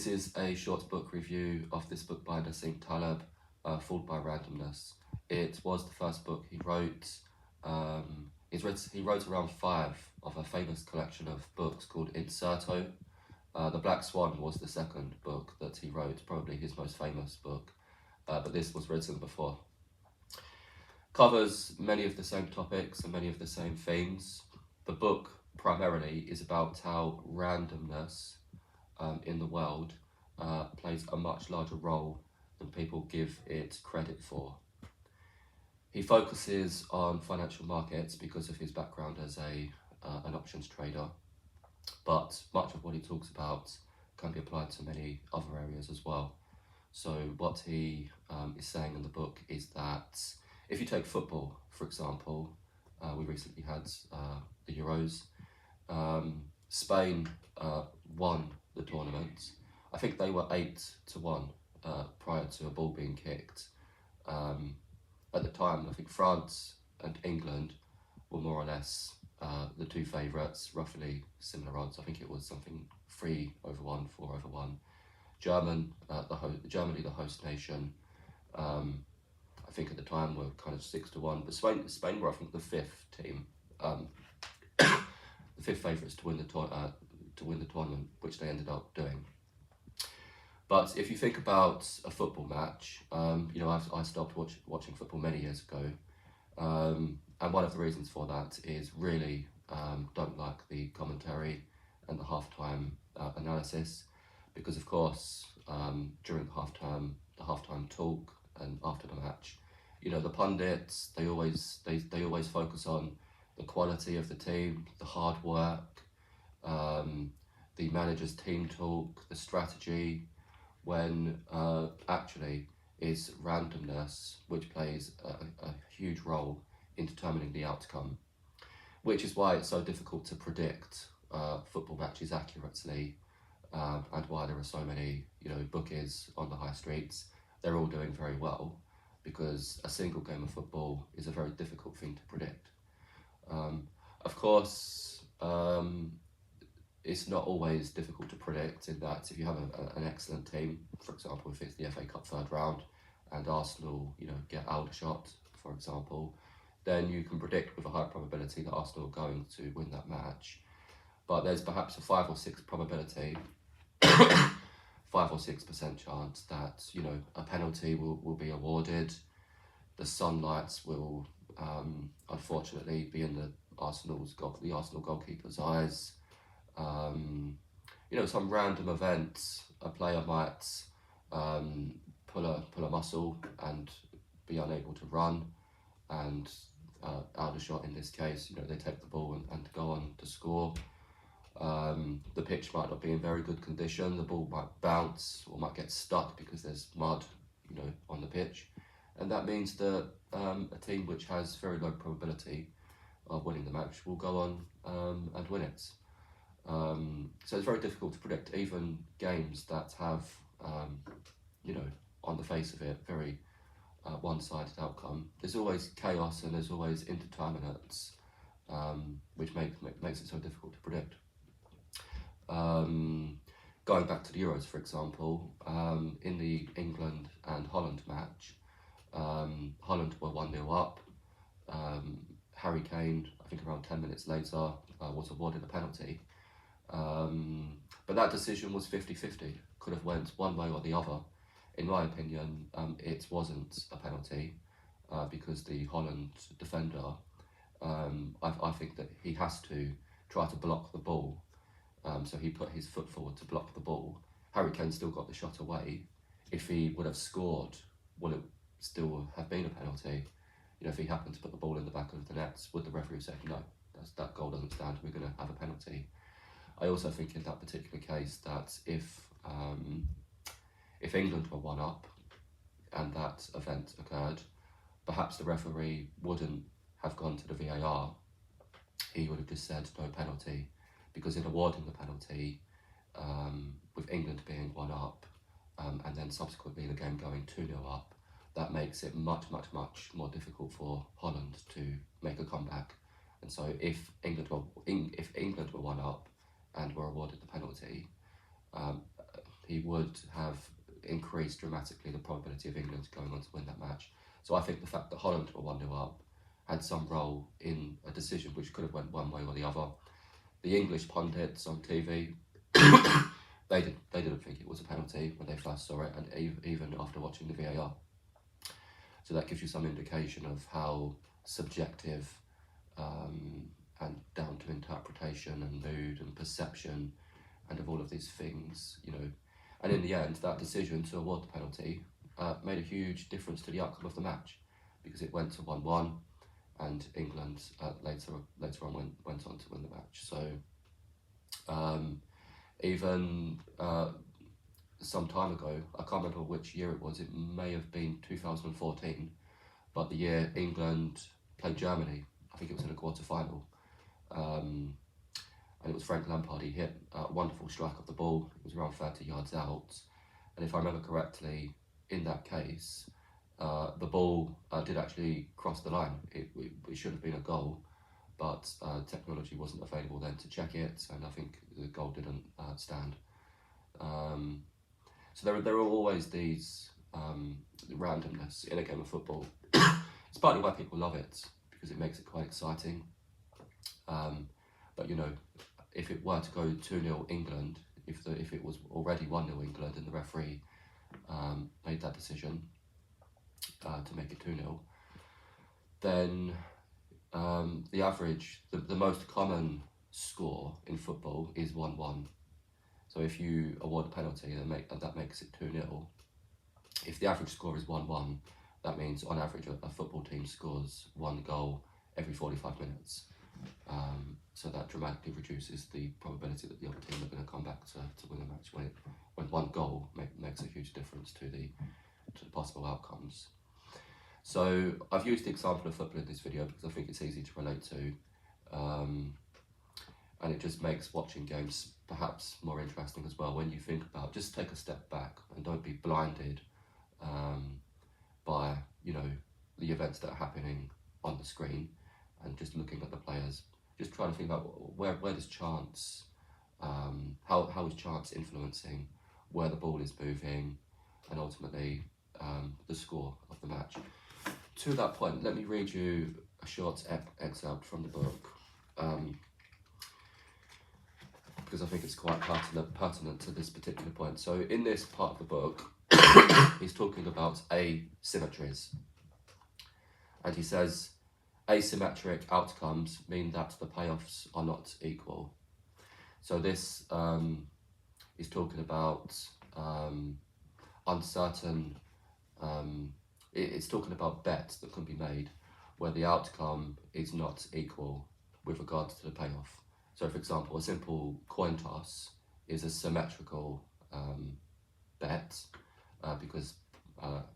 This is a short book review of this book by Nassim Taleb, Fooled by Randomness. It was the first book he wrote. He wrote around 5 of a famous collection of books called Inserto. The Black Swan was the second book that he wrote, probably his most famous book, but this was written before. Covers many of the same topics and many of the same themes. The book primarily is about how randomness in the world plays a much larger role than people give it credit for. He focuses on financial markets because of his background as an options trader, but much of what he talks about can be applied to many other areas as well. So what he is saying in the book is that if you take football, for example, we recently had the Euros. Spain won the tournament. I think they were 8-1 prior to a ball being kicked. At the time, I think France and England were more or less the two favourites, roughly similar odds. I think it was something 3-1, 4-1. Germany, the host nation, I think at the time were kind of 6-1, but Spain were, I think, the 5th team, the 5th favourites to win the tournament, which they ended up doing. But if you think about a football match, I stopped watching football many years ago, and one of the reasons for that is really don't like the commentary and the halftime analysis, because of course during the halftime talk and after the match, the pundits they always focus on the quality of the team, the hard work, the manager's team talk, the strategy, when actually it's randomness which plays a huge role in determining the outcome, which is why it's so difficult to predict football matches accurately, and why there are so many bookies on the high streets. They're all doing very well because a single game of football is a very difficult thing to predict. Of course, it's not always difficult to predict, in that if you have an excellent team, for example, if it's the FA Cup third round and Arsenal, get Aldershot, for example, then you can predict with a high probability that Arsenal are going to win that match. But there's perhaps a 5 or 6 probability, 5 or 6% chance that a penalty will be awarded. The sunlights will unfortunately be in the Arsenal goalkeeper's eyes. Some random event, a player might pull a muscle and be unable to run, and Aldershot in this case, they take the ball and go on to score. The pitch might not be in very good condition, the ball might bounce or might get stuck because there's mud on the pitch, and that means that a team which has very low probability of winning the match will go on and win it. So it's very difficult to predict, even games that have, on the face of it, very one-sided outcome. There's always chaos and there's always indeterminates, which makes it so difficult to predict. Going back to the Euros, for example, in the England and Holland match, Holland were 1-0 up. Harry Kane, I think around 10 minutes later, was awarded a penalty. But that decision was 50-50, could have went one way or the other. In my opinion, it wasn't a penalty, because the Holland defender, I think that he has to try to block the ball, so he put his foot forward to block the ball. Harry Kane still got the shot away. If he would have scored, would it still have been a penalty? If he happened to put the ball in the back of the net, would the referee say, no, that goal doesn't stand, we're going to have a penalty? I also think in that particular case that if England were 1 up and that event occurred, perhaps the referee wouldn't have gone to the VAR. He would have just said no penalty, because in awarding the penalty, with England being 1 up, and then subsequently the game going 2-0 up, that makes it much more difficult for Holland to make a comeback. And so if England were 1 up and were awarded the penalty, he would have increased dramatically the probability of England going on to win that match. So I think the fact that Holland were 1-0 up had some role in a decision which could have went one way or the other. The English pundits on TV, they didn't think it was a penalty when they first saw it, and even after watching the VAR. So that gives you some indication of how subjective and down to interpretation and mood and perception and of all of these things, you know. And in the end, that decision to award the penalty made a huge difference to the outcome of the match, because it went to 1-1, and England later on went on to win the match. So even some time ago, I can't remember which year it was, it may have been 2014, but the year England played Germany, I think it was in a quarter-final, and it was Frank Lampard. He hit a wonderful strike of the ball. It was around 30 yards out, and if I remember correctly, in that case, the ball did actually cross the line. It should have been a goal, but technology wasn't available then to check it, and I think the goal didn't stand. So there are always these randomness in a game of football. It's partly why people love it, because it makes it quite exciting. But you know, if it were to go 2-0 England, if it was already 1-0 England and the referee made that decision to make it 2-0, then the average, the most common score in football is 1-1. So if you award a penalty, that makes it 2-0. If the average score is 1-1, that means on average a football team scores one goal every 45 minutes. So that dramatically reduces the probability that the other team are going to come back to win the match, when one goal makes a huge difference to the possible outcomes. So I've used the example of football in this video because I think it's easy to relate to, and it just makes watching games perhaps more interesting as well when you think about, just take a step back and don't be blinded by, you know, the events that are happening on the screen, and just looking at the players, just trying to think about where does chance, how is chance influencing where the ball is moving, and ultimately the score of the match. To that point, let me read you a short excerpt from the book, because I think it's quite pertinent to this particular point. So in this part of the book, he's talking about asymmetries, and he says, asymmetric outcomes mean that the payoffs are not equal. So this is talking about uncertain, it's talking about bets that can be made where the outcome is not equal with regards to the payoff. So for example, a simple coin toss is a symmetrical bet, because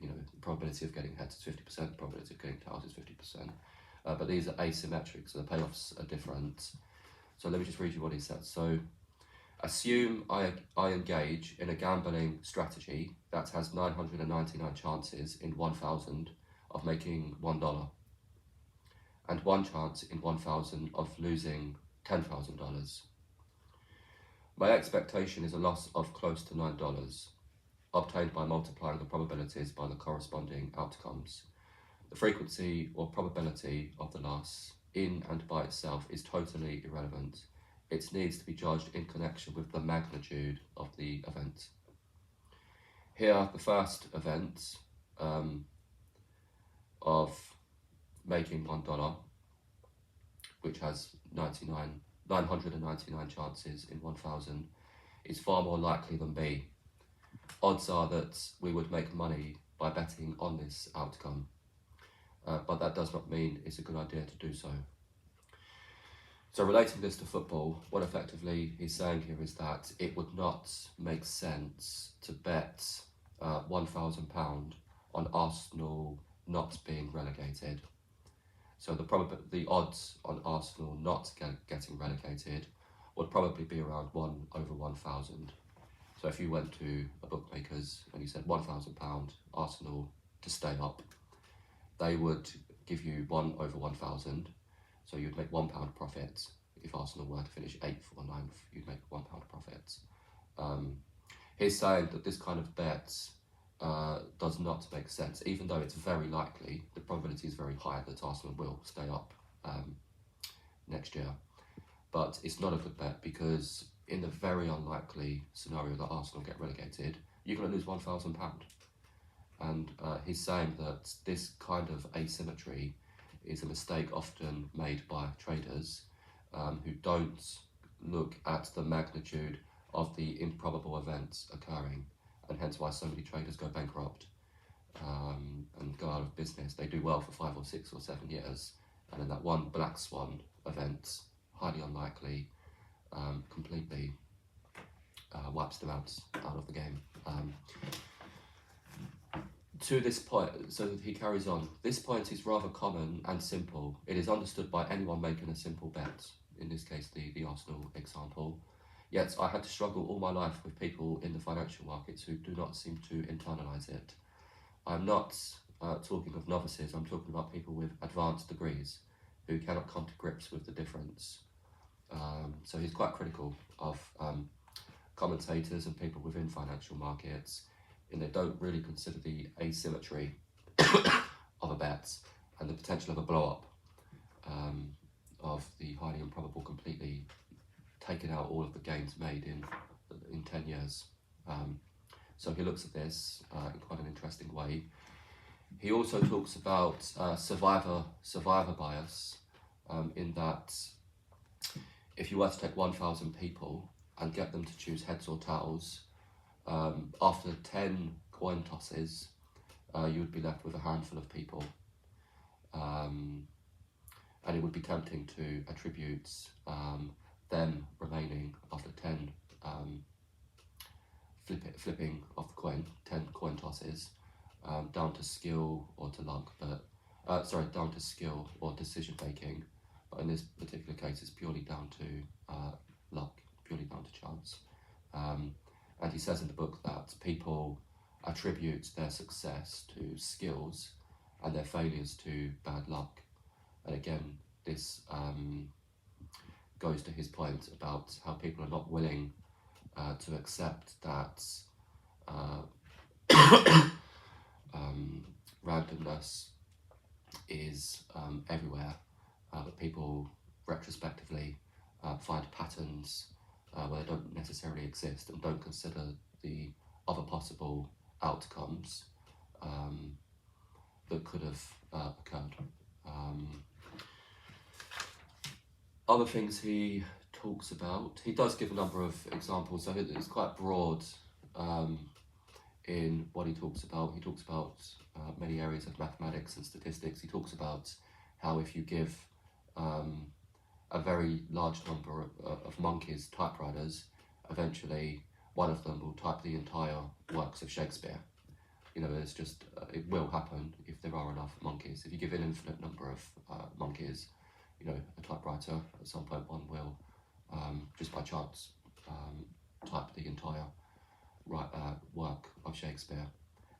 you know, the probability of getting heads is 50%, the probability of getting tails is 50%. But these are asymmetric, so the payoffs are different. So let me just read you what he says. So, assume I engage in a gambling strategy that has 999 chances in 1,000 of making $1, and 1 chance in 1,000 of losing $10,000. My expectation is a loss of close to $9, obtained by multiplying the probabilities by the corresponding outcomes. The frequency or probability of the loss, in and by itself, is totally irrelevant. It needs to be judged in connection with the magnitude of the event. Here, the first event of making $1, which has 999 chances in 1,000, is far more likely than B. Odds are that we would make money by betting on this outcome. But that does not mean it's a good idea to do so. So relating this to football, what effectively he's saying here is that it would not make sense to bet £1,000 on Arsenal not being relegated. So the odds on Arsenal not getting relegated would probably be around 1 over 1,000. So if you went to a bookmaker's and you said £1,000 Arsenal to stay up, they would give you 1 over 1,000, so you'd make £1 profit. If Arsenal were to finish 8th or 9th, you'd make £1 profit. he's saying that this kind of bet does not make sense, even though it's very likely, the probability is very high that Arsenal will stay up next year. But it's not a good bet, because in the very unlikely scenario that Arsenal get relegated, you're going to lose £1,000. And he's saying that this kind of asymmetry is a mistake often made by traders who don't look at the magnitude of the improbable events occurring, and hence why so many traders go bankrupt and go out of business. They do well for 5 or 6 or 7 years, and then that one black swan event, highly unlikely, completely wipes them out of the game. To this point, so he carries on, this point is rather common and simple. It is understood by anyone making a simple bet, in this case the Arsenal example. Yet I had to struggle all my life with people in the financial markets who do not seem to internalise it. I'm not talking of novices, I'm talking about people with advanced degrees who cannot come to grips with the difference. So he's quite critical of commentators and people within financial markets, and they don't really consider the asymmetry of a bet and the potential of a blow-up of the highly improbable completely taking out all of the gains made in 10 years. So he looks at this in quite an interesting way. He also talks about survivor bias, in that if you were to take 1,000 people and get them to choose heads or tails, after 10 coin tosses, you would be left with a handful of people. And it would be tempting to attribute them remaining after 10 flipping of the coin, 10 coin tosses, down to skill or to luck, but down to skill or decision making. But in this particular case, it's purely down to luck, purely down to chance. And he says in the book that people attribute their success to skills and their failures to bad luck. And again, this goes to his point about how people are not willing to accept that randomness is everywhere, but people retrospectively find patterns where they don't necessarily exist and don't consider the other possible outcomes that could have occurred. Other things he talks about, he does give a number of examples, so it's quite broad in what he talks about. He talks about many areas of mathematics and statistics. He talks about how if you give a very large number of monkeys typewriters, eventually one of them will type the entire works of Shakespeare. You know, it's just, it will happen if there are enough monkeys. If you give an infinite number of monkeys, you know, a typewriter, at some point one will, just by chance, type the entire work of Shakespeare.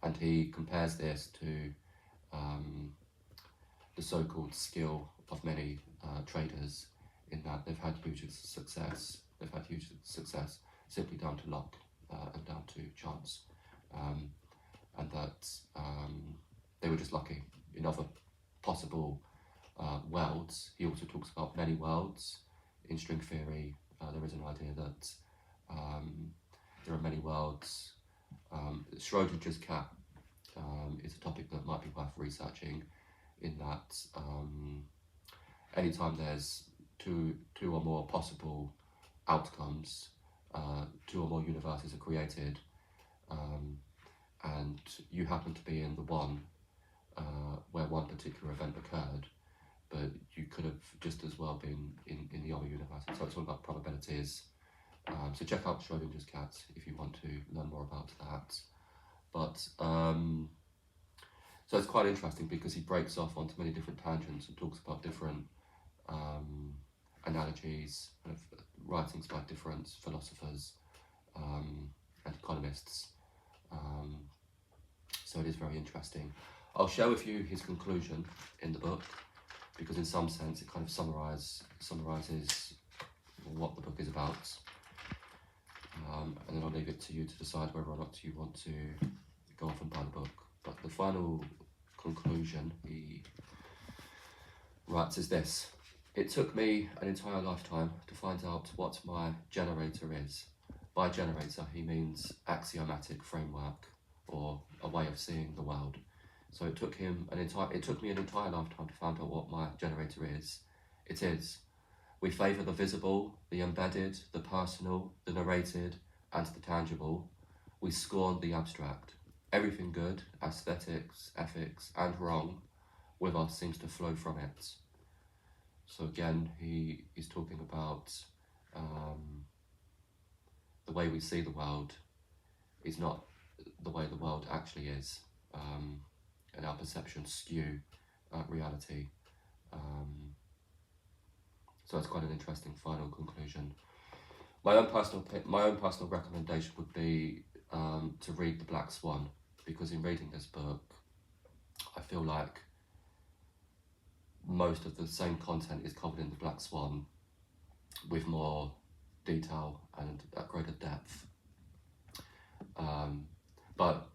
And he compares this to the so-called skill of many traders, in that they've had huge success. They've had huge success simply down to luck and down to chance, and that they were just lucky. In other possible worlds, he also talks about many worlds. In string theory, there is an idea that there are many worlds. Schrodinger's cat is a topic that might be worth researching, in that anytime there's two or more possible outcomes, 2 or more universes are created, and you happen to be in the one where one particular event occurred, but you could have just as well been in the other universe. So it's all about probabilities. So check out Schrodinger's cat if you want to learn more about that. But so it's quite interesting because he breaks off onto many different tangents and talks about different analogies, kind of writings by different philosophers and economists. So it is very interesting. I'll share with you his conclusion in the book, because in some sense it kind of summarises what the book is about. and then I'll leave it to you to decide whether or not you want to go off and buy the book. But the final conclusion he writes is this: it took me an entire lifetime to find out what my generator is. By generator, he means axiomatic framework or a way of seeing the world. So it took me an entire lifetime to find out what my generator is. It is. We favour the visible, the embedded, the personal, the narrated, and the tangible. We scorn the abstract. Everything good, aesthetics, ethics, and wrong with us seems to flow from it. So again, he is talking about the way we see the world is not the way the world actually is, and our perceptions skew reality. So it's quite an interesting final conclusion. My own personal recommendation would be to read The Black Swan, because in reading this book, I feel like most of the same content is covered in The Black Swan with more detail and at greater depth. But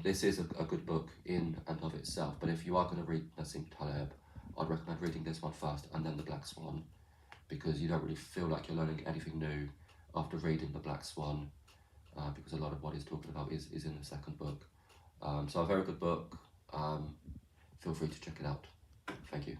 this is a good book in and of itself. But if you are going to read Nassim Taleb, I'd recommend reading this one first and then The Black Swan, because you don't really feel like you're learning anything new after reading The Black Swan, because a lot of what he's talking about is in the second book. So a very good book. Feel free to check it out. Thank you.